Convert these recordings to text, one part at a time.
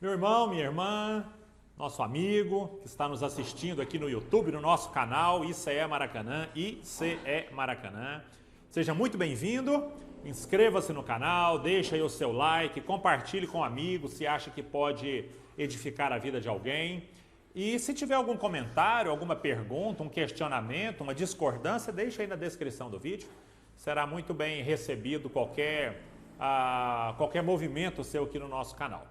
Meu irmão, minha irmã, nosso amigo que está nos assistindo aqui no YouTube, no nosso canal ICE Maracanã, ICE Maracanã. Seja muito bem-vindo, inscreva-se no canal, deixa aí o seu like, compartilhe com amigos se acha que pode edificar a vida de alguém. E se tiver algum comentário, alguma pergunta, um questionamento, uma discordância, deixa aí na descrição do vídeo. Será muito bem recebido qualquer movimento seu aqui no nosso canal.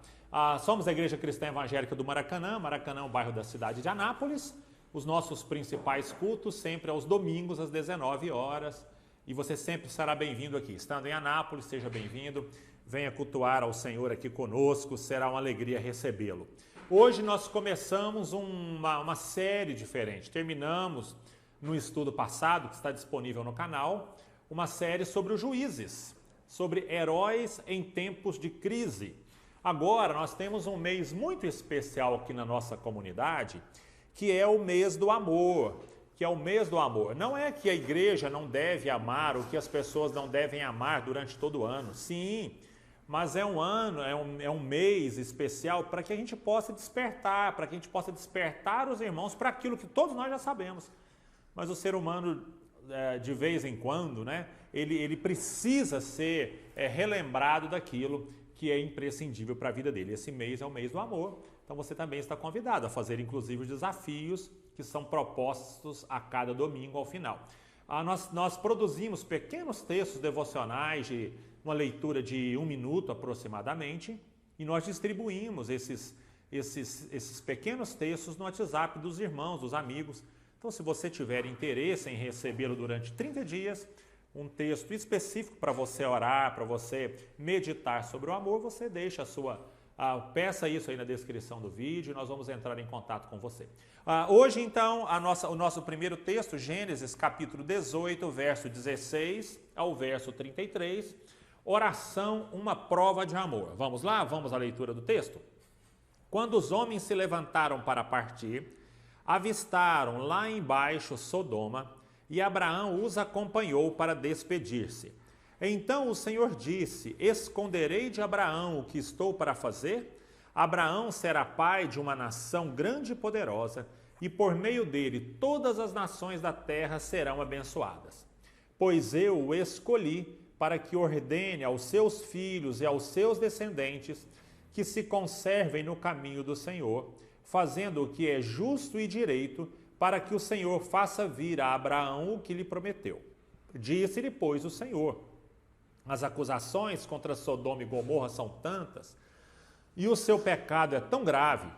Somos a Igreja Cristã Evangélica do Maracanã. Maracanã é um bairro da cidade de Anápolis. Os nossos principais cultos sempre aos domingos às 19 horas. E você sempre será bem-vindo aqui. Estando em Anápolis, seja bem-vindo. Venha cultuar ao Senhor aqui conosco. Será uma alegria recebê-lo. Hoje nós começamos uma série diferente. Terminamos no estudo passado, que está disponível no canal, uma série sobre os juízes, sobre heróis em tempos de crise. Agora nós temos um mês muito especial aqui na nossa comunidade, que é o mês do amor, Não é que a igreja não deve amar, ou que as pessoas não devem amar durante todo o ano. Sim, mas é um mês especial para que a gente possa despertar, os irmãos para aquilo que todos nós já sabemos. Mas o ser humano, de vez em quando, né, ele precisa ser relembrado daquilo que é imprescindível para a vida dele. Esse mês é o mês do amor, então você também está convidado a fazer, inclusive, os desafios que são propostos a cada domingo ao final. Nós produzimos pequenos textos devocionais de uma leitura de 1 minuto aproximadamente, e nós distribuímos esses pequenos textos no WhatsApp dos irmãos, dos amigos. Então, se você tiver interesse em recebê-lo durante 30 dias, um texto específico para você orar, para você meditar sobre o amor, você deixa peça isso aí na descrição do vídeo e nós vamos entrar em contato com você. Hoje, então, o nosso primeiro texto, Gênesis capítulo 18, verso 16 ao verso 33, oração, uma prova de amor. Vamos lá? Vamos à leitura do texto? Quando os homens se levantaram para partir, avistaram lá embaixo Sodoma, e Abraão os acompanhou para despedir-se. Então o Senhor disse: esconderei de Abraão o que estou para fazer? Abraão será pai de uma nação grande e poderosa, e por meio dele todas as nações da terra serão abençoadas. Pois eu o escolhi para que ordene aos seus filhos e aos seus descendentes que se conservem no caminho do Senhor, fazendo o que é justo e direito, para que o Senhor faça vir a Abraão o que lhe prometeu. Disse-lhe, pois, o Senhor: as acusações contra Sodoma e Gomorra são tantas, e o seu pecado é tão grave,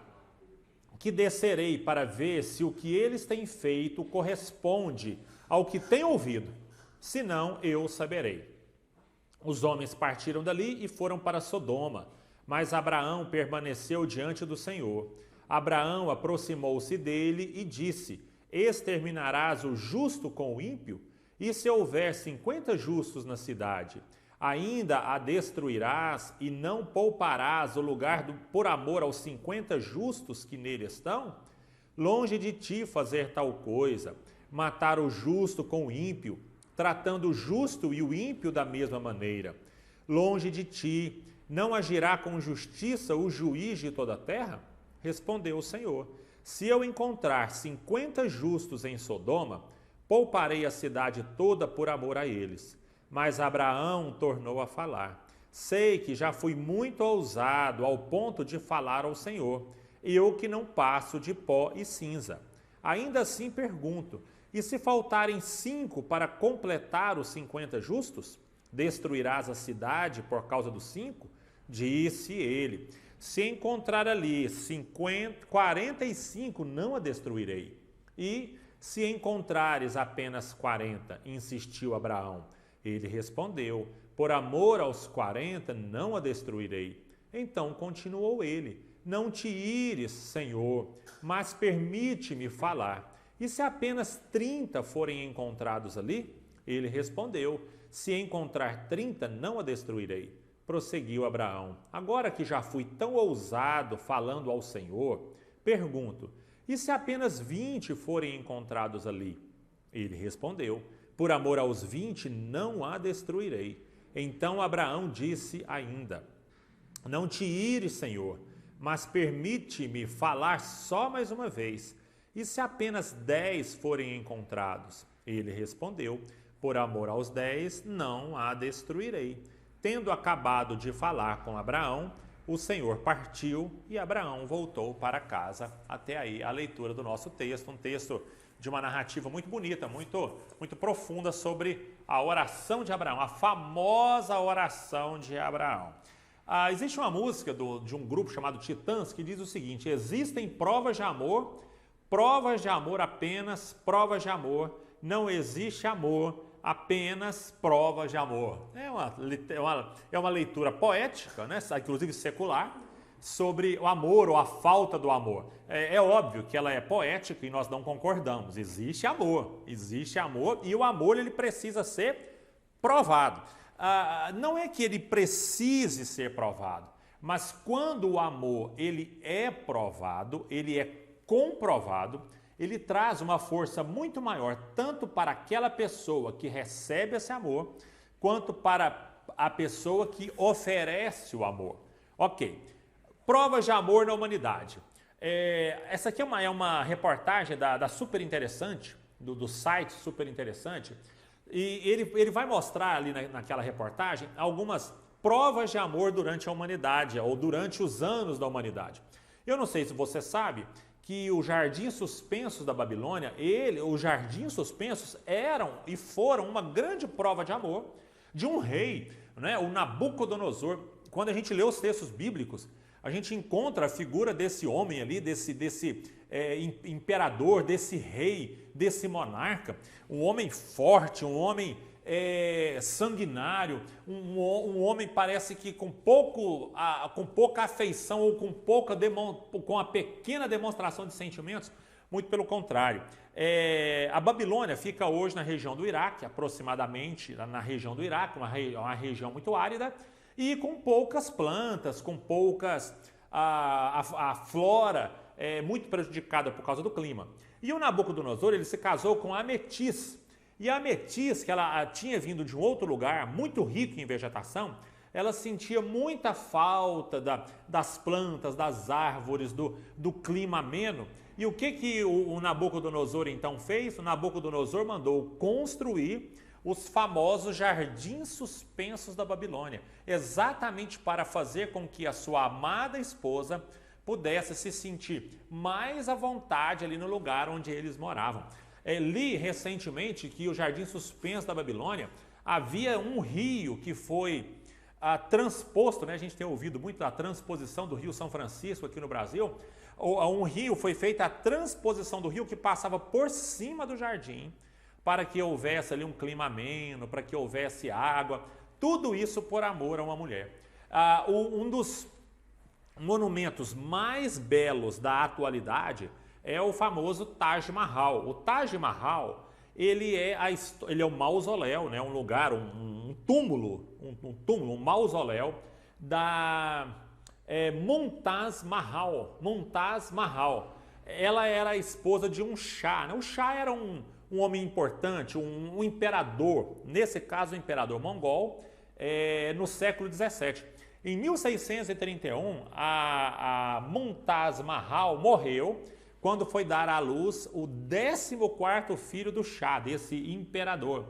que descerei para ver se o que eles têm feito corresponde ao que têm ouvido, senão eu saberei. Os homens partiram dali e foram para Sodoma, mas Abraão permaneceu diante do Senhor. Abraão aproximou-se dele e disse: exterminarás o justo com o ímpio? E se houver 50 justos na cidade, ainda a destruirás e não pouparás o lugar por amor aos 50 justos que nele estão? Longe de ti fazer tal coisa, matar o justo com o ímpio, tratando o justo e o ímpio da mesma maneira. Longe de ti, não agirá com justiça o juiz de toda a terra? Respondeu o Senhor: se eu encontrar 50 justos em Sodoma, pouparei a cidade toda por amor a eles. Mas Abraão tornou a falar: sei que já fui muito ousado ao ponto de falar ao Senhor, eu que não passo de pó e cinza. Ainda assim pergunto: e se faltarem 5 para completar os 50 justos? Destruirás a cidade por causa dos 5? Disse ele: se encontrar ali 45, não a destruirei. E se encontrares apenas 40, insistiu Abraão. Ele respondeu: por amor aos 40, não a destruirei. Então continuou ele: não te ires, Senhor, mas permite-me falar. E se apenas 30 forem encontrados ali? Ele respondeu: se encontrar 30, não a destruirei. Prosseguiu Abraão: agora que já fui tão ousado falando ao Senhor, pergunto: e se apenas 20 forem encontrados ali? Ele respondeu: por amor aos 20 não a destruirei. Então Abraão disse ainda: não te ires, Senhor, mas permite-me falar só mais uma vez. E se apenas 10 forem encontrados? Ele respondeu, por amor aos 10, não a destruirei. Tendo acabado de falar com Abraão, o Senhor partiu e Abraão voltou para casa. Até aí a leitura do nosso texto, um texto de uma narrativa muito bonita, muito profunda sobre a oração de Abraão, a famosa oração de Abraão. Existe uma música de um grupo chamado Titãs que diz o seguinte: existem provas de amor apenas, provas de amor, não existe amor, apenas provas de amor. É uma leitura poética, né? Inclusive secular, sobre o amor ou a falta do amor. É óbvio que ela é poética e nós não concordamos. Existe amor e o amor ele precisa ser provado. Não é que ele precise ser provado, mas quando o amor ele é provado, ele é comprovado, ele traz uma força muito maior, tanto para aquela pessoa que recebe esse amor, quanto para a pessoa que oferece o amor. Ok, provas de amor na humanidade. Essa aqui é uma reportagem da Super Interessante, do site Super Interessante, e ele vai mostrar ali naquela reportagem algumas provas de amor durante a humanidade, ou durante os anos da humanidade. Eu não sei se você sabe que os jardins suspensos da Babilônia, os jardins suspensos eram e foram uma grande prova de amor de um rei, né? O Nabucodonosor. Quando a gente lê os textos bíblicos, a gente encontra a figura desse homem ali, desse imperador, desse rei, desse monarca, um homem forte, um homem sanguinário, um homem parece que com pouca afeição ou com a pequena demonstração de sentimentos, muito pelo contrário. A Babilônia fica hoje na região do Iraque, aproximadamente na região do Iraque, uma região muito árida e com poucas plantas, com poucas... a flora é muito prejudicada por causa do clima. E o Nabucodonosor, ele se casou com Ametis. E a Ametis, que ela tinha vindo de um outro lugar, muito rico em vegetação, ela sentia muita falta das plantas, das árvores, do clima ameno. E o que o Nabucodonosor então fez? O Nabucodonosor mandou construir os famosos jardins suspensos da Babilônia, exatamente para fazer com que a sua amada esposa pudesse se sentir mais à vontade ali no lugar onde eles moravam. Li recentemente que o jardim suspenso da Babilônia havia um rio que foi transposto, né? A gente tem ouvido muito da transposição do Rio São Francisco aqui no Brasil. Um rio foi feita a transposição do rio que passava por cima do jardim para que houvesse ali um clima ameno, para que houvesse água, tudo isso por amor a uma mulher. Um dos monumentos mais belos da atualidade é o famoso Taj Mahal. O Taj Mahal, ele é um mausoléu, né? Um lugar, um túmulo, um mausoléu da Mumtaz Mahal. Mumtaz Mahal. Ela era a esposa de um Shah, né? O Shah era um homem importante, um imperador, nesse caso o imperador mongol, no século 17. Em 1631, a Mumtaz Mahal morreu quando foi dar à luz o 14º filho do Shah, desse imperador.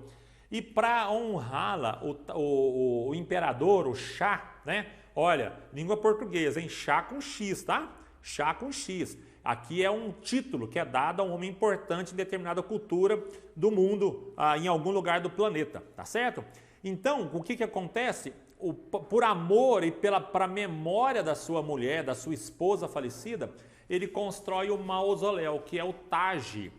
E para honrá-la, o imperador, o Shah, né? Olha, língua portuguesa, hein? Shah com X, tá? Shah com X. Aqui é um título que é dado a um homem importante em determinada cultura do mundo, em algum lugar do planeta, tá certo? Então, o que acontece? Por amor e para a memória da sua mulher, da sua esposa falecida, ele constrói o mausoléu, que é o Taj,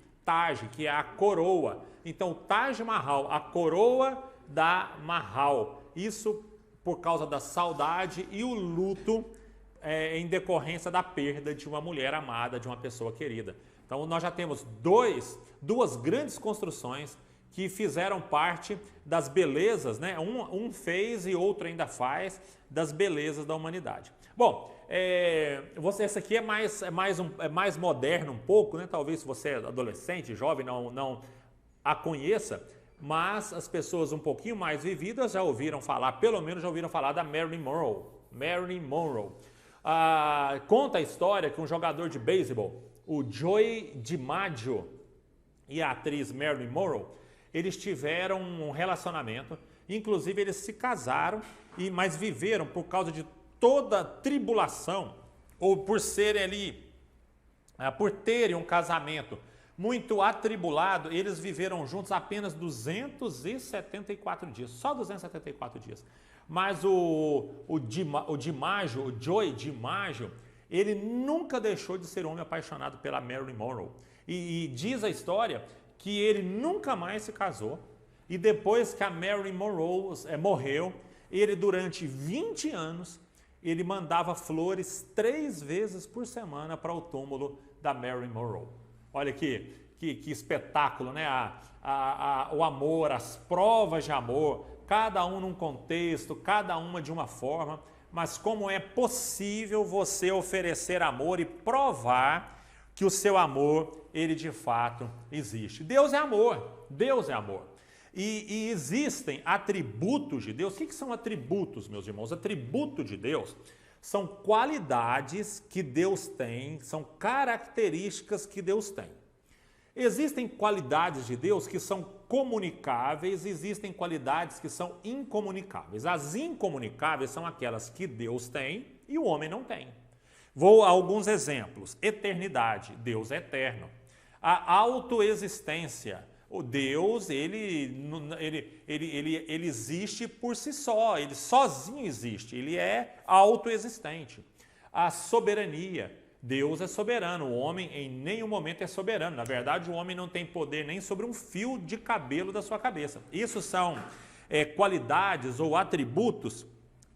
que é a coroa. Então, o Taj Mahal, a coroa da Mahal. Isso por causa da saudade e o luto em decorrência da perda de uma mulher amada, de uma pessoa querida. Então, nós já temos duas grandes construções que fizeram parte das belezas, né? Um fez e outro ainda faz, das belezas da humanidade. Bom, essa aqui é mais moderna um pouco, né? Talvez se você é adolescente, jovem, não a conheça, mas as pessoas um pouquinho mais vividas já ouviram falar, pelo menos já ouviram falar da Marilyn Monroe. Marilyn Monroe. Conta a história que um jogador de beisebol, o Joey DiMaggio, e a atriz Marilyn Monroe, eles tiveram um relacionamento, inclusive eles se casaram, mas viveram por causa de toda tribulação, ou por serem ali, por terem um casamento muito atribulado, eles viveram juntos apenas 274 dias, só 274 dias. Mas o Joey DiMaggio, ele nunca deixou de ser um homem apaixonado pela Marilyn Monroe. E diz a história que ele nunca mais se casou. E depois que a Marilyn Monroe morreu, ele durante 20 anos, ele mandava flores 3 vezes por semana para o túmulo da Marilyn Monroe. Olha que espetáculo, né? O amor, as provas de amor, cada um num contexto, cada uma de uma forma, mas como é possível você oferecer amor e provar que o seu amor, ele de fato existe. Deus é amor, Deus é amor. E existem atributos de Deus. O que são atributos, meus irmãos? Atributo de Deus são qualidades que Deus tem, são características que Deus tem. Existem qualidades de Deus que são comunicáveis, existem qualidades que são incomunicáveis. As incomunicáveis são aquelas que Deus tem e o homem não tem. Vou a alguns exemplos. Eternidade, Deus é eterno. A autoexistência, o Deus, ele existe por si só, ele sozinho existe, ele é autoexistente. A soberania, Deus é soberano, o homem em nenhum momento é soberano. Na verdade, o homem não tem poder nem sobre um fio de cabelo da sua cabeça. Isso são qualidades ou atributos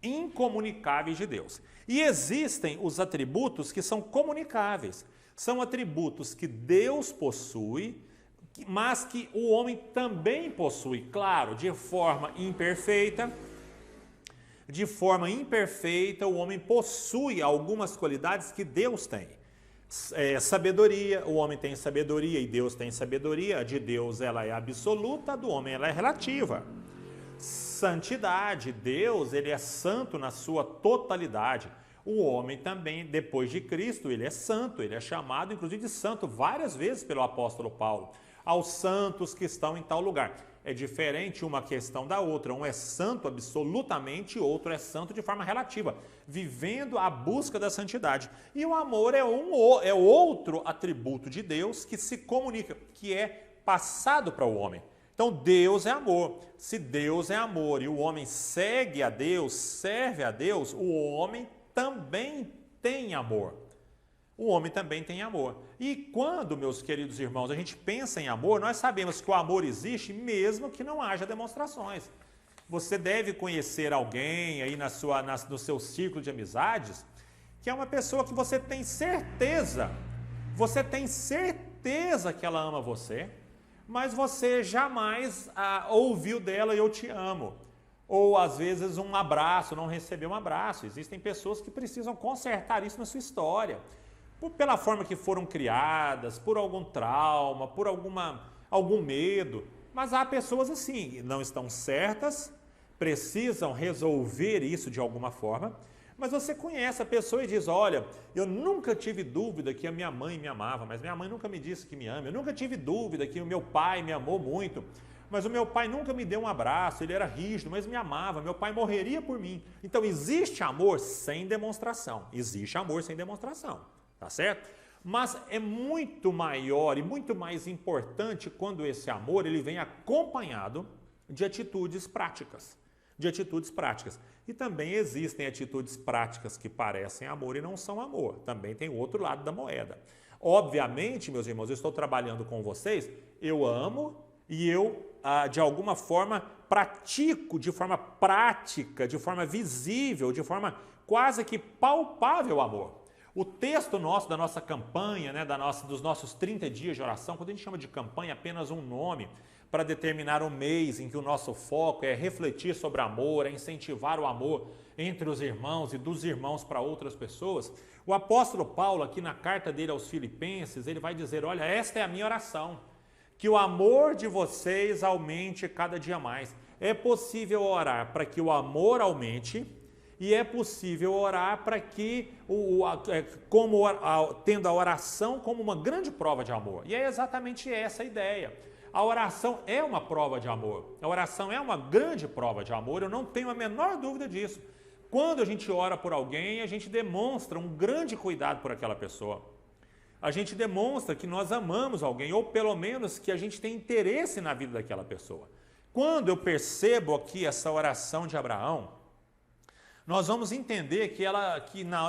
incomunicáveis de Deus. E existem os atributos que são comunicáveis. São atributos que Deus possui, mas que o homem também possui, claro, de forma imperfeita. De forma imperfeita, o homem possui algumas qualidades que Deus tem. Sabedoria, o homem tem sabedoria e Deus tem sabedoria. A de Deus ela é absoluta, a do homem ela é relativa. Santidade, Deus ele é santo na sua totalidade. O homem também, depois de Cristo, ele é santo, ele é chamado inclusive de santo várias vezes pelo apóstolo Paulo. Aos santos que estão em tal lugar. É diferente uma questão da outra. Um é santo absolutamente, outro é santo de forma relativa, vivendo a busca da santidade. E o amor é outro atributo de Deus que se comunica, que é passado para o homem. Então Deus é amor. Se Deus é amor e o homem segue a Deus, serve a Deus, o homem também tem amor. O homem também tem amor. E quando, meus queridos irmãos, a gente pensa em amor, nós sabemos que o amor existe mesmo que não haja demonstrações. Você deve conhecer alguém aí no seu círculo de amizades, que é uma pessoa que você tem certeza que ela ama você, mas você jamais ouviu dela "eu te amo". Ou às vezes um abraço, não recebeu um abraço. Existem pessoas que precisam consertar isso na sua história. Pela forma que foram criadas, por algum trauma, por algum medo. Mas há pessoas assim, não estão certas, precisam resolver isso de alguma forma, mas você conhece a pessoa e diz, olha, eu nunca tive dúvida que a minha mãe me amava, mas minha mãe nunca me disse que me ama, eu nunca tive dúvida que o meu pai me amou muito, mas o meu pai nunca me deu um abraço, ele era rígido, mas me amava, meu pai morreria por mim. Então existe amor sem demonstração, existe amor sem demonstração. Tá certo? Mas é muito maior e muito mais importante quando esse amor ele vem acompanhado de atitudes práticas. E também existem atitudes práticas que parecem amor e não são amor. Também tem o outro lado da moeda. Obviamente, meus irmãos, eu estou trabalhando com vocês, eu amo e eu, de alguma forma, pratico de forma prática, de forma visível, de forma quase que palpável o amor. O texto nosso, da nossa campanha, né, dos nossos 30 dias de oração, quando a gente chama de campanha, apenas um nome para determinar um mês em que o nosso foco é refletir sobre amor, é incentivar o amor entre os irmãos e dos irmãos para outras pessoas. O apóstolo Paulo, aqui na carta dele aos Filipenses, ele vai dizer, olha, esta é a minha oração, que o amor de vocês aumente cada dia mais. É possível orar para que o amor aumente e é possível orar para que, tendo a oração como uma grande prova de amor. E é exatamente essa a ideia. A oração é uma prova de amor. A oração é uma grande prova de amor, eu não tenho a menor dúvida disso. Quando a gente ora por alguém, a gente demonstra um grande cuidado por aquela pessoa. A gente demonstra que nós amamos alguém, ou pelo menos que a gente tem interesse na vida daquela pessoa. Quando eu percebo aqui essa oração de Abraão, nós vamos entender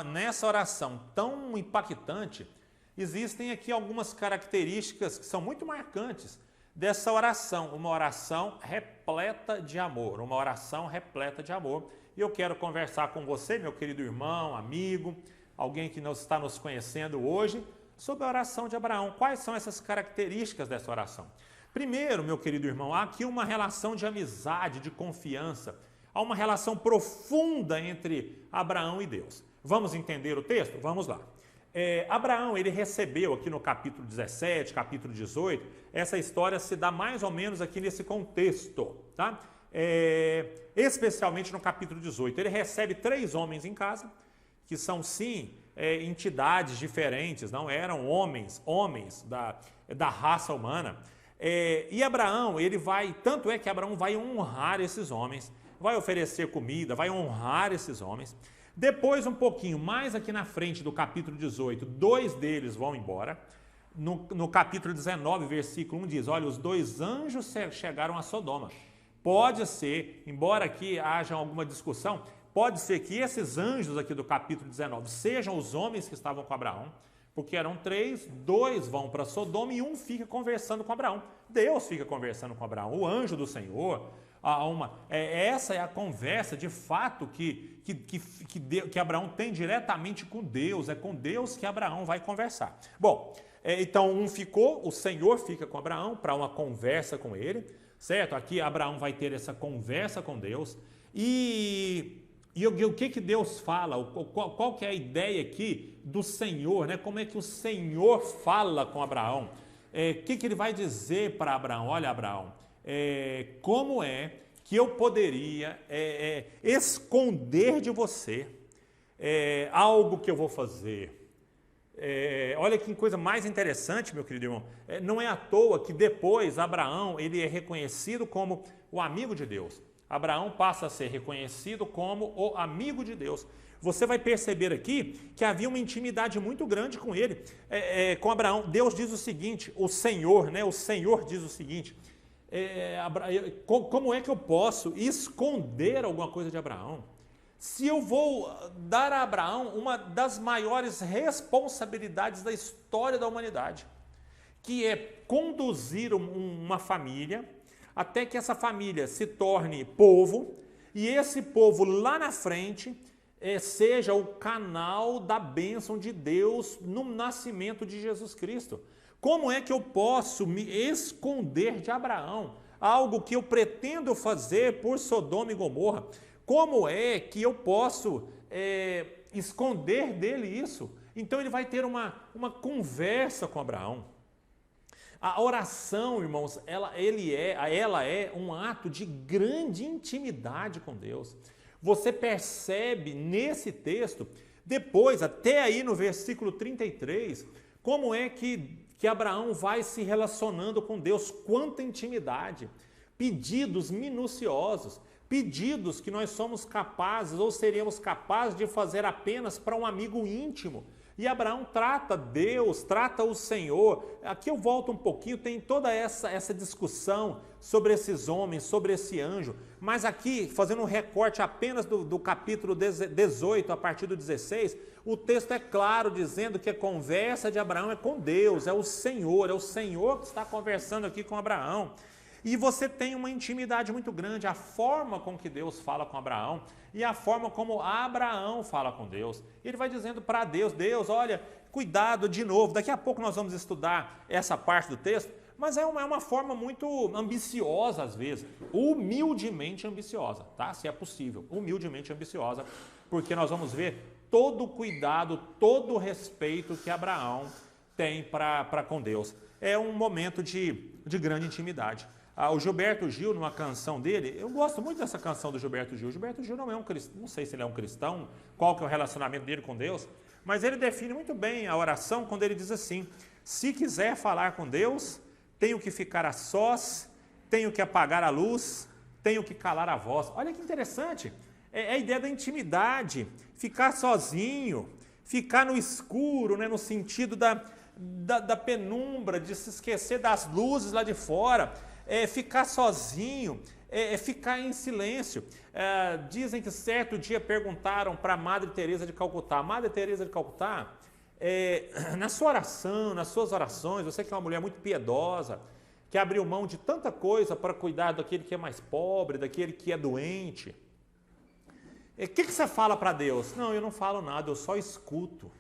nessa oração tão impactante, existem aqui algumas características que são muito marcantes dessa oração, uma oração repleta de amor, uma oração repleta de amor. E eu quero conversar com você, meu querido irmão, amigo, alguém que está nos conhecendo hoje, sobre a oração de Abraão. Quais são essas características dessa oração? Primeiro, meu querido irmão, há aqui uma relação de amizade, de confiança, há uma relação profunda entre Abraão e Deus. Vamos entender o texto? Vamos lá. Abraão, ele recebeu aqui no capítulo 17, capítulo 18, essa história se dá mais ou menos aqui nesse contexto, tá? Especialmente no capítulo 18. Ele recebe 3 homens em casa, que são sim entidades diferentes, não eram homens da raça humana. E Abraão, tanto é que Abraão vai honrar esses homens, vai oferecer comida, vai honrar esses homens. Depois, um pouquinho mais aqui na frente do capítulo 18, 2 deles vão embora. No capítulo 19, versículo 1 diz, olha, os 2 anjos chegaram a Sodoma. Pode ser, embora aqui haja alguma discussão, pode ser que esses anjos aqui do capítulo 19 sejam os homens que estavam com Abraão, porque eram 3, 2 vão para Sodoma e 1 fica conversando com Abraão. Deus fica conversando com Abraão, o anjo do Senhor. Essa é a conversa de fato que Abraão tem diretamente com Deus, é com Deus que Abraão vai conversar. Bom, então o Senhor fica com Abraão para uma conversa com ele, certo? Aqui Abraão vai ter essa conversa com Deus e o que Deus fala, qual que é a ideia aqui do Senhor, né? Como é que o Senhor fala com Abraão? O que ele vai dizer para Abraão? Olha, Abraão, como é que eu poderia esconder de você algo que eu vou fazer? Olha que coisa mais interessante, meu querido irmão. Não é à toa que depois Abraão ele é reconhecido como o amigo de Deus. Abraão passa a ser reconhecido como o amigo de Deus. Você vai perceber aqui que havia uma intimidade muito grande com ele, com Abraão. Deus diz o seguinte, o Senhor diz o seguinte, como é que eu posso esconder alguma coisa de Abraão? Se eu vou dar a Abraão uma das maiores responsabilidades da história da humanidade, que é conduzir uma família até que essa família se torne povo, e esse povo lá na frente seja o canal da bênção de Deus no nascimento de Jesus Cristo. Como é que eu posso me esconder de Abraão? Algo que eu pretendo fazer por Sodoma e Gomorra. Como é que eu posso esconder dele isso? Então ele vai ter uma conversa com Abraão. A oração, irmãos, ela é um ato de grande intimidade com Deus. Você percebe nesse texto, depois, até aí no versículo 33, como é que Abraão vai se relacionando com Deus, quanta intimidade, pedidos minuciosos, pedidos que nós somos capazes ou seríamos capazes de fazer apenas para um amigo íntimo. E Abraão trata Deus, trata o Senhor. Aqui eu volto um pouquinho, tem toda essa discussão sobre esses homens, sobre esse anjo. Mas aqui, fazendo um recorte apenas do capítulo 18, a partir do 16, o texto é claro, dizendo que a conversa de Abraão é com Deus, é o Senhor que está conversando aqui com Abraão. E você tem uma intimidade muito grande, a forma com que Deus fala com Abraão e a forma como Abraão fala com Deus. Ele vai dizendo para Deus, olha, cuidado de novo, daqui a pouco nós vamos estudar essa parte do texto, mas é uma forma muito ambiciosa às vezes, humildemente ambiciosa, tá? Se é possível, humildemente ambiciosa, porque nós vamos ver todo o cuidado, todo o respeito que Abraão tem para com Deus. É um momento de grande intimidade. O Gilberto Gil, numa canção dele, eu gosto muito dessa canção do Gilberto Gil. O Gilberto Gil não é um cristão, não sei se ele é um cristão, qual que é o relacionamento dele com Deus, mas ele define muito bem a oração quando ele diz assim: se quiser falar com Deus, tenho que ficar a sós, tenho que apagar a luz, tenho que calar a voz. Olha que interessante, é a ideia da intimidade, ficar sozinho, ficar no escuro, né, no sentido da penumbra, de se esquecer das luzes lá de fora, ficar sozinho, ficar em silêncio. Dizem que certo dia perguntaram para a Madre Teresa de Calcutá: Madre Teresa de Calcutá, na sua oração, nas suas orações, você que é uma mulher muito piedosa, que abriu mão de tanta coisa para cuidar daquele que é mais pobre, daquele que é doente, o que você fala para Deus? Não, eu não falo nada, eu só escuto.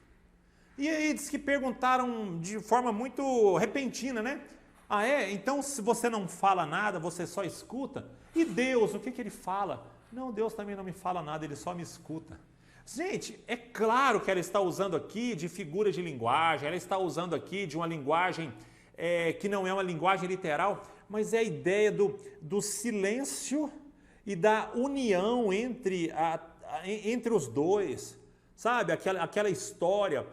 E aí diz que perguntaram de forma muito repentina, né? Então se você não fala nada, você só escuta? E Deus, o que ele fala? Não, Deus também não me fala nada, ele só me escuta. Gente, é claro que ela está usando aqui de figura de linguagem, ela está usando aqui de uma linguagem que não é uma linguagem literal, mas é a ideia do silêncio e da união entre os dois, sabe? Aquela história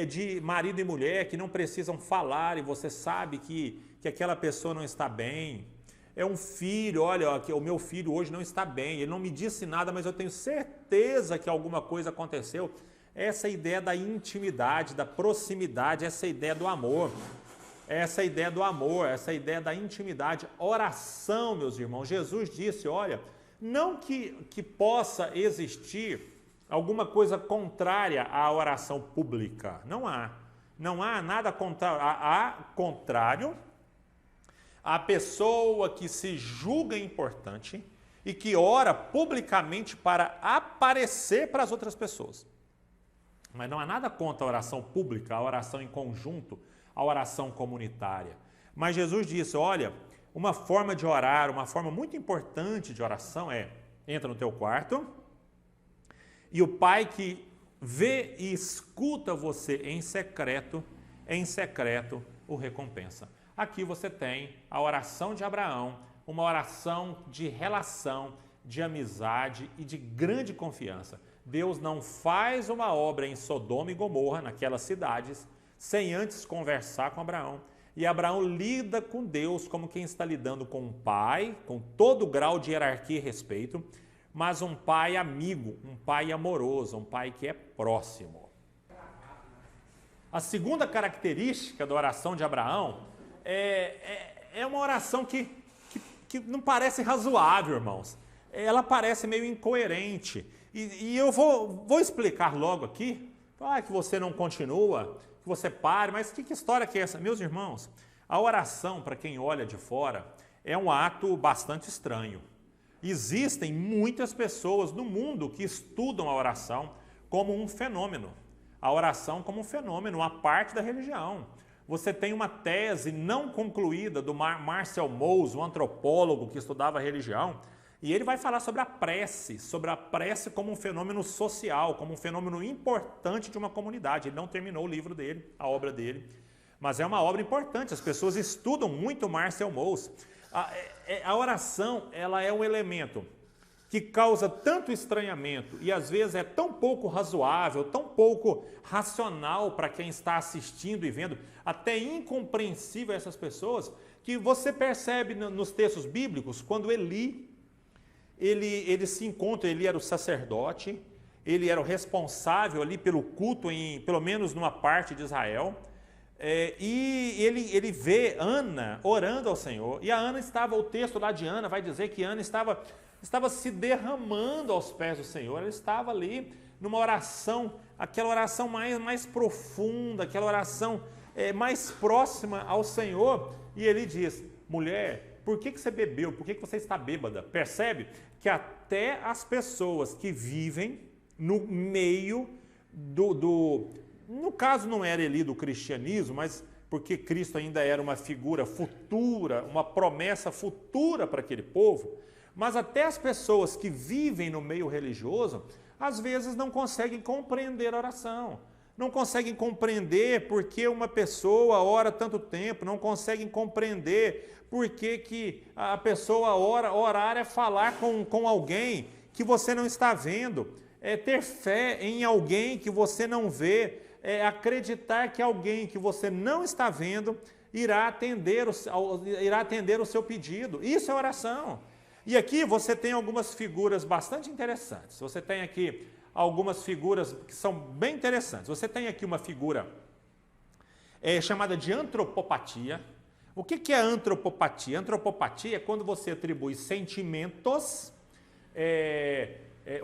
de marido e mulher que não precisam falar e você sabe que aquela pessoa não está bem. É um filho, olha, o meu filho hoje não está bem, ele não me disse nada, mas eu tenho certeza que alguma coisa aconteceu. Essa ideia da intimidade, da proximidade, essa ideia do amor. Essa ideia do amor, essa ideia da intimidade. Oração, meus irmãos. Jesus disse, olha, não que possa existir alguma coisa contrária à oração pública. Não há. Não há nada contrário. Há contrário a pessoa que se julga importante e que ora publicamente para aparecer para as outras pessoas. Mas não há nada contra a oração pública, a oração em conjunto, a oração comunitária. Mas Jesus disse, olha, uma forma de orar, uma forma muito importante de oração entra no teu quarto e o Pai que vê e escuta você em secreto o recompensa. Aqui você tem a oração de Abraão, uma oração de relação, de amizade e de grande confiança. Deus não faz uma obra em Sodoma e Gomorra, naquelas cidades, sem antes conversar com Abraão. E Abraão lida com Deus como quem está lidando com um pai, com todo grau de hierarquia e respeito, mas um pai amigo, um pai amoroso, um pai que é próximo. A segunda característica da oração de Abraão é uma oração que não parece razoável, irmãos. Ela parece meio incoerente. E eu vou explicar logo aqui, que você não continua, que você pare, mas que história que é essa? Meus irmãos, a oração, para quem olha de fora, é um ato bastante estranho. Existem muitas pessoas no mundo que estudam a oração como um fenômeno. A oração como um fenômeno, uma parte da religião. Você tem uma tese não concluída do Marcel Mauss, um antropólogo que estudava a religião, e ele vai falar sobre a prece como um fenômeno social, como um fenômeno importante de uma comunidade. Ele não terminou o livro dele, a obra dele, mas é uma obra importante. As pessoas estudam muito Marcel Mauss. A oração, ela é um elemento que causa tanto estranhamento e às vezes é tão pouco razoável, tão pouco racional para quem está assistindo e vendo, até incompreensível a essas pessoas, que você percebe nos textos bíblicos, quando Eli se encontra, ele era o sacerdote, ele era o responsável ali pelo culto, pelo menos numa parte de Israel, e ele vê Ana orando ao Senhor, e a Ana estava, o texto lá de Ana vai dizer que Ana estava se derramando aos pés do Senhor, ela estava ali numa oração, aquela oração mais profunda, aquela oração mais próxima ao Senhor, e ele diz, mulher, por que você bebeu? Por que você está bêbada? Percebe que até as pessoas que vivem no meio no caso não era ali do cristianismo, mas porque Cristo ainda era uma figura futura, uma promessa futura para aquele povo, mas até as pessoas que vivem no meio religioso, às vezes não conseguem compreender a oração. não conseguem compreender por que uma pessoa ora tanto tempo, não conseguem compreender por que a pessoa orar é falar com alguém que você não está vendo, é ter fé em alguém que você não vê, é acreditar que alguém que você não está vendo irá atender o seu pedido. Isso é oração. E aqui você tem algumas figuras bastante interessantes. Você tem aqui algumas figuras que são bem interessantes. Você tem aqui uma figura chamada de antropopatia. O que é antropopatia? Antropopatia é quando você atribui sentimentos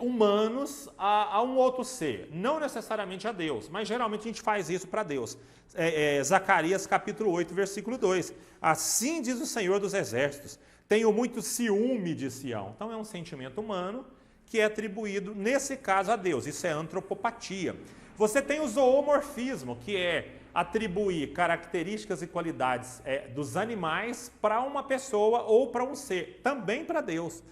humanos a um outro ser, não necessariamente a Deus, mas geralmente a gente faz isso para Deus. Zacarias capítulo 8, versículo 2. Assim diz o Senhor dos Exércitos, tenho muito ciúme de Sião. Então é um sentimento humano que é atribuído, nesse caso, a Deus. Isso é antropopatia. Você tem o zoomorfismo, que é atribuir características e qualidades dos animais para uma pessoa ou para um ser, também para Deus.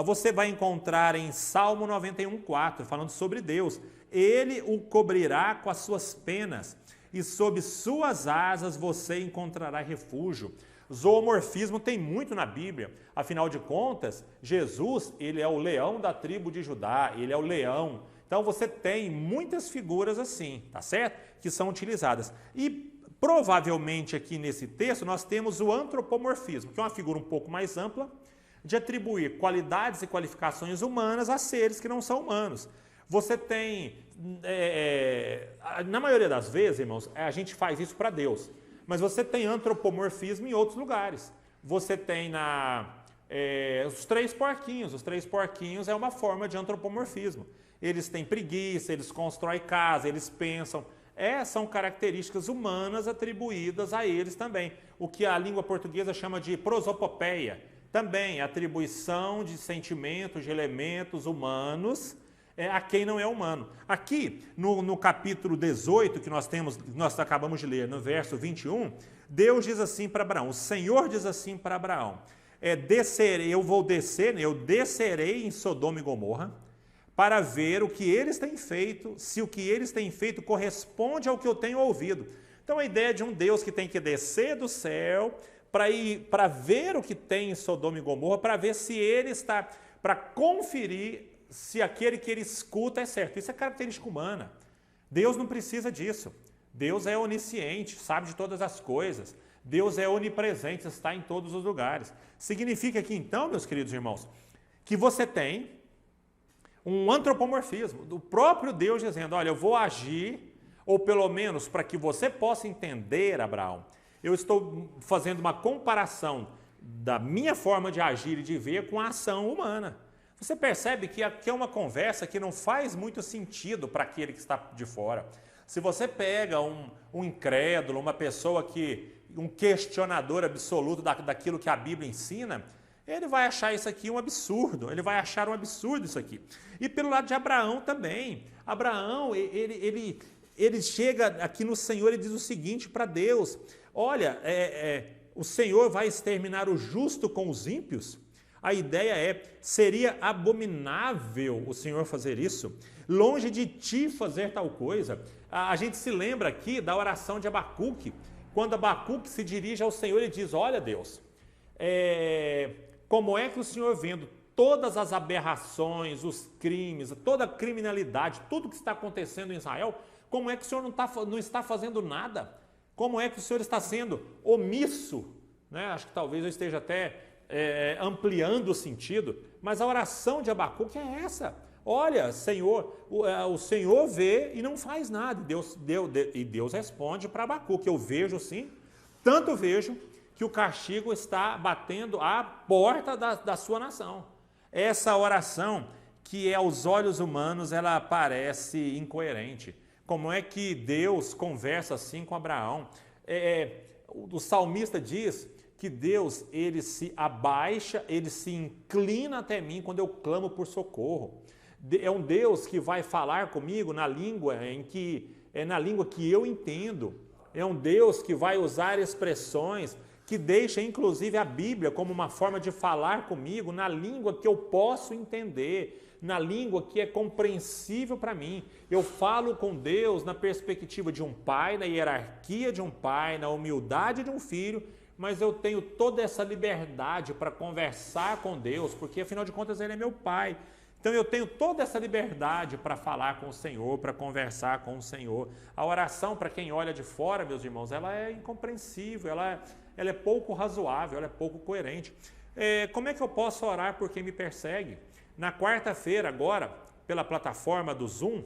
Você vai encontrar em Salmo 91:4, falando sobre Deus. Ele o cobrirá com as suas penas e sob suas asas você encontrará refúgio. Zoomorfismo tem muito na Bíblia. Afinal de contas, Jesus, ele é o leão da tribo de Judá, ele é o leão. Então você tem muitas figuras assim, tá certo? Que são utilizadas. E provavelmente aqui nesse texto nós temos o antropomorfismo, que é uma figura um pouco mais ampla, de atribuir qualidades e qualificações humanas a seres que não são humanos. Você tem, na maioria das vezes, irmãos, a gente faz isso para Deus, mas você tem antropomorfismo em outros lugares. Você tem os três porquinhos. Os três porquinhos é uma forma de antropomorfismo. Eles têm preguiça, eles constroem casa, eles pensam. São características humanas atribuídas a eles também. O que a língua portuguesa chama de prosopopeia. Também atribuição de sentimentos, de elementos humanos a quem não é humano. Aqui, no capítulo 18, que nós acabamos de ler, no verso 21, Deus diz assim para Abraão, o Senhor diz assim para Abraão, eu descerei em Sodoma e Gomorra para ver o que eles têm feito, se o que eles têm feito corresponde ao que eu tenho ouvido. Então a ideia de um Deus que tem que descer do céu para ver o que tem em Sodoma e Gomorra, para ver se ele está, para conferir se aquele que ele escuta é certo. Isso é característica humana. Deus não precisa disso. Deus é onisciente, sabe de todas as coisas. Deus é onipresente, está em todos os lugares. Significa que então, meus queridos irmãos, que você tem um antropomorfismo do próprio Deus dizendo, olha, eu vou agir, ou pelo menos para que você possa entender, Abraão, eu estou fazendo uma comparação da minha forma de agir e de ver com a ação humana. Você percebe que aqui é uma conversa que não faz muito sentido para aquele que está de fora. Se você pega um incrédulo, uma pessoa um questionador absoluto daquilo que a Bíblia ensina, ele vai achar isso aqui um absurdo, ele vai achar um absurdo isso aqui. E pelo lado de Abraão também. Abraão, ele chega aqui no Senhor e diz o seguinte para Deus, olha, o Senhor vai exterminar o justo com os ímpios? A ideia seria abominável o Senhor fazer isso, longe de ti fazer tal coisa. A gente se lembra aqui da oração de Abacuque, quando Abacuque se dirige ao Senhor e diz, olha Deus, como é que o Senhor vendo todas as aberrações, os crimes, toda a criminalidade, tudo que está acontecendo em Israel, como é que o Senhor não está fazendo nada? Como é que o Senhor está sendo omisso? Né? Acho que talvez eu esteja até ampliando o sentido, mas a oração de Abacuque é essa. Olha, Senhor, o Senhor vê e não faz nada. Deus responde para Abacuque, eu vejo sim, tanto vejo que o castigo está batendo à porta da sua nação. Essa oração que aos olhos humanos ela parece incoerente. Como é que Deus conversa assim com Abraão? O salmista diz que Deus, ele se abaixa, ele se inclina até mim quando eu clamo por socorro. É um Deus que vai falar comigo na língua na língua que eu entendo. É um Deus que vai usar expressões que deixa inclusive a Bíblia como uma forma de falar comigo na língua que eu posso entender. na língua que é compreensível para mim. Eu falo com Deus na perspectiva de um pai, na hierarquia de um pai, na humildade de um filho, mas eu tenho toda essa liberdade para conversar com Deus, porque afinal de contas Ele é meu pai. Então eu tenho toda essa liberdade para falar com o Senhor, para conversar com o Senhor. A oração, para quem olha de fora, meus irmãos, ela é incompreensível, ela é pouco razoável, ela é pouco coerente. Como é que eu posso orar por quem me persegue? Na quarta-feira, agora, pela plataforma do Zoom,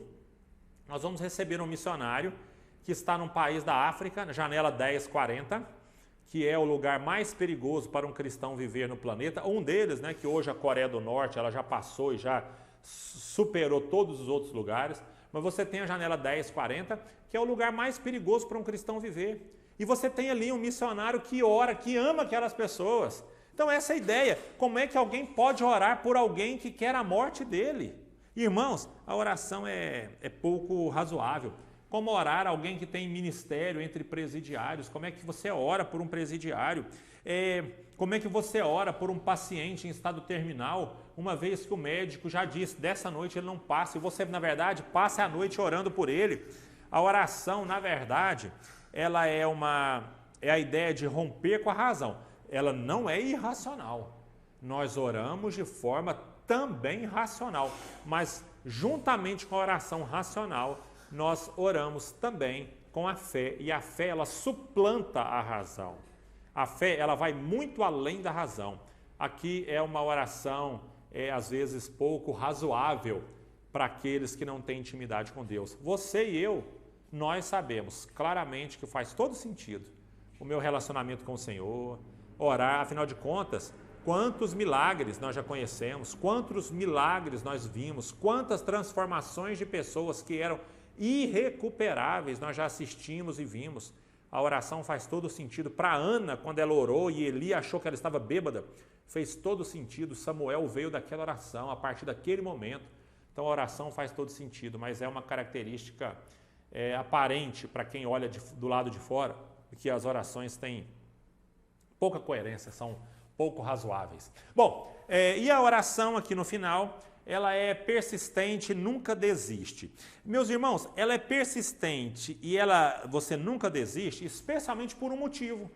nós vamos receber um missionário que está num país da África, na janela 1040, que é o lugar mais perigoso para um cristão viver no planeta. Um deles, né, que hoje a Coreia do Norte, ela já passou e já superou todos os outros lugares, mas você tem a janela 1040, que é o lugar mais perigoso para um cristão viver. E você tem ali um missionário que ora, que ama aquelas pessoas. Então essa é a ideia. Como é que alguém pode orar por alguém que quer a morte dele? Irmãos, a oração é pouco razoável. Como orar alguém que tem ministério entre presidiários? Como é que você ora por um presidiário? Como é que você ora por um paciente em estado terminal, uma vez que o médico já disse, dessa noite ele não passa, e você, na verdade, passa a noite orando por ele? A oração, na verdade, ela é a ideia de romper com a razão. Ela não é irracional. Nós oramos de forma também racional, mas juntamente com a oração racional, nós oramos também com a fé, e a fé ela suplanta a razão. A fé ela vai muito além da razão. Aqui é uma oração, às vezes pouco razoável para aqueles que não têm intimidade com Deus. Você e eu, nós sabemos claramente que faz todo sentido o meu relacionamento com o Senhor, orar, afinal de contas, quantos milagres nós já conhecemos, quantos milagres nós vimos, quantas transformações de pessoas que eram irrecuperáveis nós já assistimos e vimos. A oração faz todo sentido. Para Ana, quando ela orou e Eli achou que ela estava bêbada, fez todo sentido. Samuel veio daquela oração, a partir daquele momento. Então a oração faz todo sentido, mas é uma característica aparente para quem olha do lado de fora, que as orações têm pouca coerência, são pouco razoáveis. Bom, e a oração aqui no final, ela é persistente, nunca desiste. Meus irmãos, ela é persistente e você nunca desiste, especialmente por um motivo.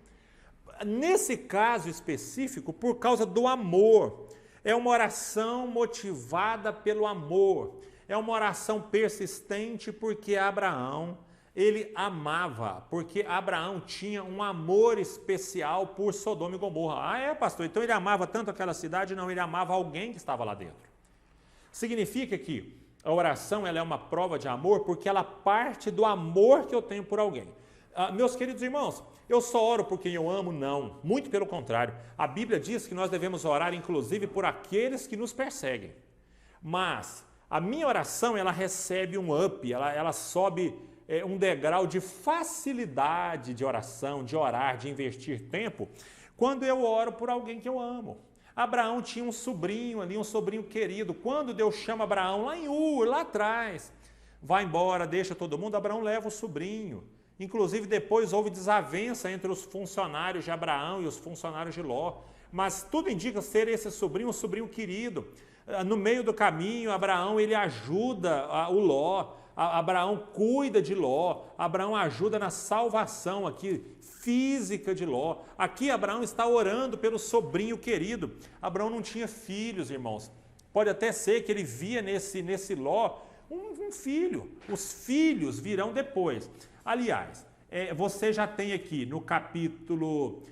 Nesse caso específico, por causa do amor. É uma oração motivada pelo amor. É uma oração persistente porque Abraão, ele amava, porque Abraão tinha um amor especial por Sodoma e Gomorra. Ah, pastor, então ele amava tanto aquela cidade? Não, ele amava alguém que estava lá dentro. Significa que a oração ela é uma prova de amor porque ela parte do amor que eu tenho por alguém. Meus queridos irmãos, eu só oro por quem eu amo? Não, muito pelo contrário. A Bíblia diz que nós devemos orar inclusive por aqueles que nos perseguem. Mas a minha oração ela recebe um up, ela sobe um degrau de facilidade de oração, de orar, de investir tempo, quando eu oro por alguém que eu amo. Abraão tinha um sobrinho ali, um sobrinho querido. Quando Deus chama Abraão lá em Ur, lá atrás, vai embora, deixa todo mundo, Abraão leva o sobrinho. Inclusive depois houve desavença entre os funcionários de Abraão e os funcionários de Ló. Mas tudo indica ser esse sobrinho um sobrinho querido. No meio do caminho, Abraão ele ajuda o Ló. Abraão cuida de Ló. Abraão ajuda na salvação aqui física de Ló. Aqui Abraão está orando pelo sobrinho querido. Abraão não tinha filhos, irmãos. Pode até ser que ele via nesse Ló um filho. Os filhos virão depois. Aliás, você já tem aqui no capítulo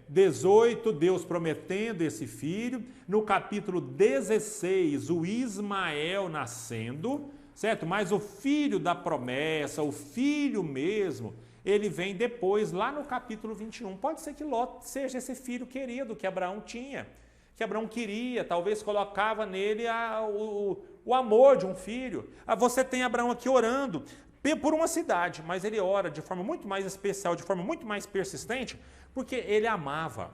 18, Deus prometendo esse filho. No capítulo 16, o Ismael nascendo, certo? Mas o filho da promessa, o filho mesmo, ele vem depois, lá no capítulo 21. Pode ser que Ló seja esse filho querido que Abraão tinha, que Abraão queria, talvez colocava nele o amor de um filho. Você tem Abraão aqui orando por uma cidade, mas ele ora de forma muito mais especial, de forma muito mais persistente, porque ele amava.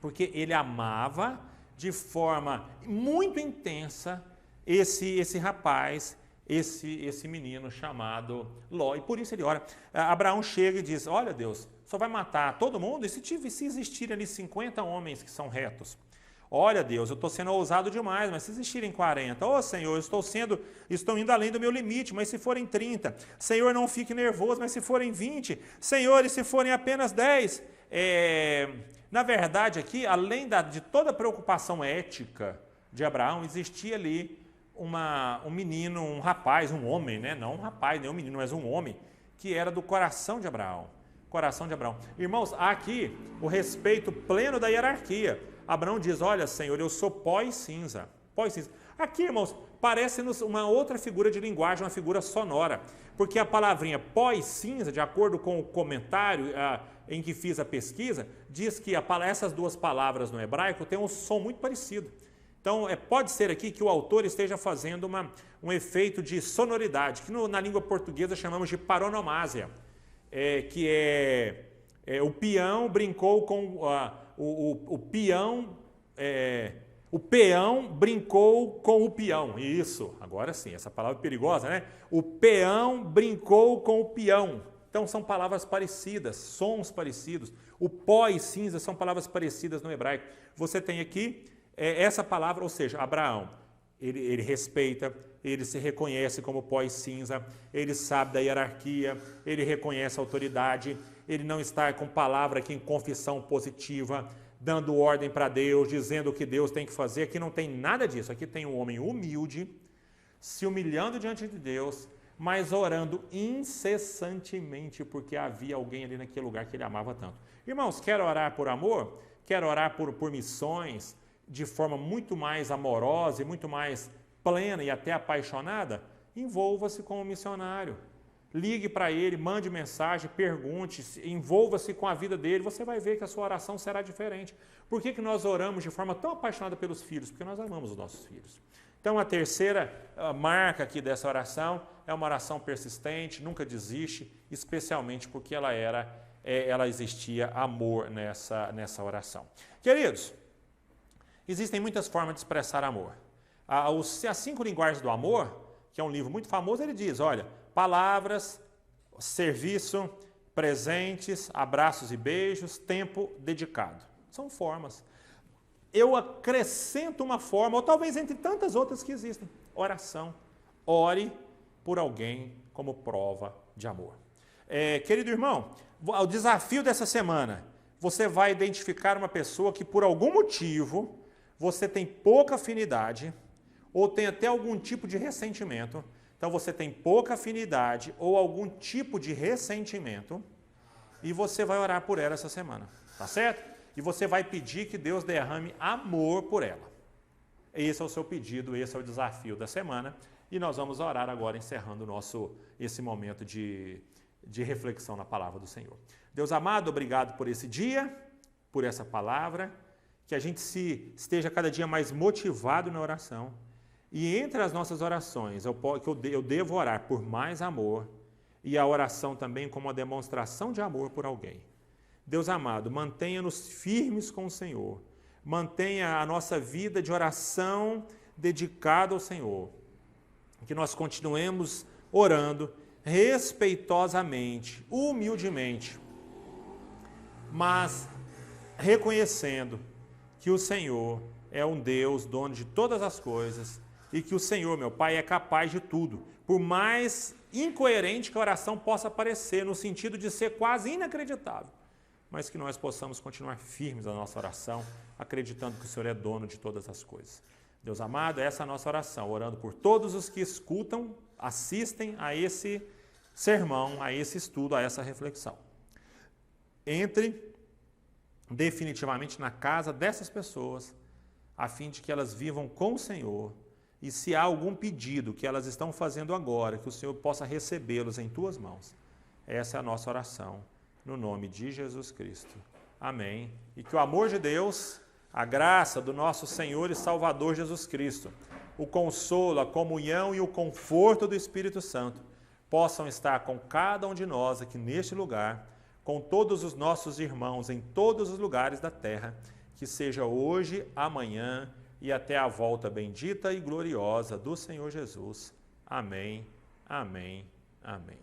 Porque ele amava de forma muito intensa esse rapaz, esse menino chamado Ló, e por isso ele ora. Abraão chega e diz, olha Deus, só vai matar todo mundo? E se existirem ali 50 homens que são retos? Olha, Deus, eu estou sendo ousado demais, mas se existirem 40, ô Senhor, eu estou indo além do meu limite, mas se forem 30, Senhor, não fique nervoso, mas se forem 20, Senhor, e se forem apenas 10, na verdade aqui, além de toda a preocupação ética de Abraão, existia ali um menino, um rapaz, um homem, né? Não um rapaz, nem um menino, mas um homem, que era do coração de Abraão. Coração de Abraão. Irmãos, há aqui o respeito pleno da hierarquia. Abraão diz, olha, Senhor, eu sou pó e cinza. Pó e cinza. Aqui, irmãos, parece-nos uma outra figura de linguagem, uma figura sonora. Porque a palavrinha pó e cinza, de acordo com o comentário em que fiz a pesquisa, diz que essas duas palavras no hebraico têm um som muito parecido. Então, pode ser aqui que o autor esteja fazendo um efeito de sonoridade, que na língua portuguesa chamamos de paronomásia, que o peão brincou com... o peão brincou com o peão. Isso, agora sim, essa palavra é perigosa, né? O peão brincou com o peão. Então, são palavras parecidas, sons parecidos. O pó e cinza são palavras parecidas no hebraico. Você tem aqui essa palavra, ou seja, Abraão, ele respeita, ele se reconhece como pó e cinza, ele sabe da hierarquia, ele reconhece a autoridade, ele não está com palavra aqui em confissão positiva, dando ordem para Deus, dizendo o que Deus tem que fazer. Aqui não tem nada disso, aqui tem um homem humilde, se humilhando diante de Deus, mas orando incessantemente, porque havia alguém ali naquele lugar que ele amava tanto. Irmãos, quer orar por amor? Quer orar por missões de forma muito mais amorosa e muito mais plena e até apaixonada? Envolva-se como missionário. Ligue para ele, mande mensagem, pergunte, envolva-se com a vida dele, você vai ver que a sua oração será diferente. Por que nós oramos de forma tão apaixonada pelos filhos? Porque nós amamos os nossos filhos. Então, a terceira marca aqui dessa oração é uma oração persistente, nunca desiste, especialmente porque ela existia amor nessa oração. Queridos, existem muitas formas de expressar amor. As 5 linguagens do amor, que é um livro muito famoso, ele diz, olha, palavras, serviço, presentes, abraços e beijos, tempo dedicado. São formas. Eu acrescento uma forma, ou talvez entre tantas outras que existem, oração. Ore por alguém como prova de amor. Querido irmão, o desafio dessa semana, você vai identificar uma pessoa que por algum motivo você tem pouca afinidade ou tem até algum tipo de ressentimento. Então você tem pouca afinidade ou algum tipo de ressentimento e você vai orar por ela essa semana, tá certo? E você vai pedir que Deus derrame amor por ela. Esse é o seu pedido, esse é o desafio da semana. E nós vamos orar agora, encerrando esse momento de reflexão na palavra do Senhor. Deus amado, obrigado por esse dia, por essa palavra, que a gente esteja cada dia mais motivado na oração. E entre as nossas orações, eu devo orar por mais amor e a oração também como uma demonstração de amor por alguém. Deus amado, mantenha-nos firmes com o Senhor. Mantenha a nossa vida de oração dedicada ao Senhor. Que nós continuemos orando respeitosamente, humildemente, mas reconhecendo que o Senhor é um Deus, dono de todas as coisas, e que o Senhor, meu Pai, é capaz de tudo. Por mais incoerente que a oração possa parecer, no sentido de ser quase inacreditável, mas que nós possamos continuar firmes na nossa oração, acreditando que o Senhor é dono de todas as coisas. Deus amado, essa é a nossa oração, orando por todos os que escutam, assistem a esse sermão, a esse estudo, a essa reflexão. Entre definitivamente na casa dessas pessoas, a fim de que elas vivam com o Senhor, e se há algum pedido que elas estão fazendo agora, que o Senhor possa recebê-los em tuas mãos. Essa é a nossa oração, no nome de Jesus Cristo. Amém. E que o amor de Deus, a graça do nosso Senhor e Salvador Jesus Cristo, o consolo, a comunhão e o conforto do Espírito Santo possam estar com cada um de nós aqui neste lugar, com todos os nossos irmãos em todos os lugares da terra, que seja hoje, amanhã e até a volta bendita e gloriosa do Senhor Jesus. Amém, amém, amém.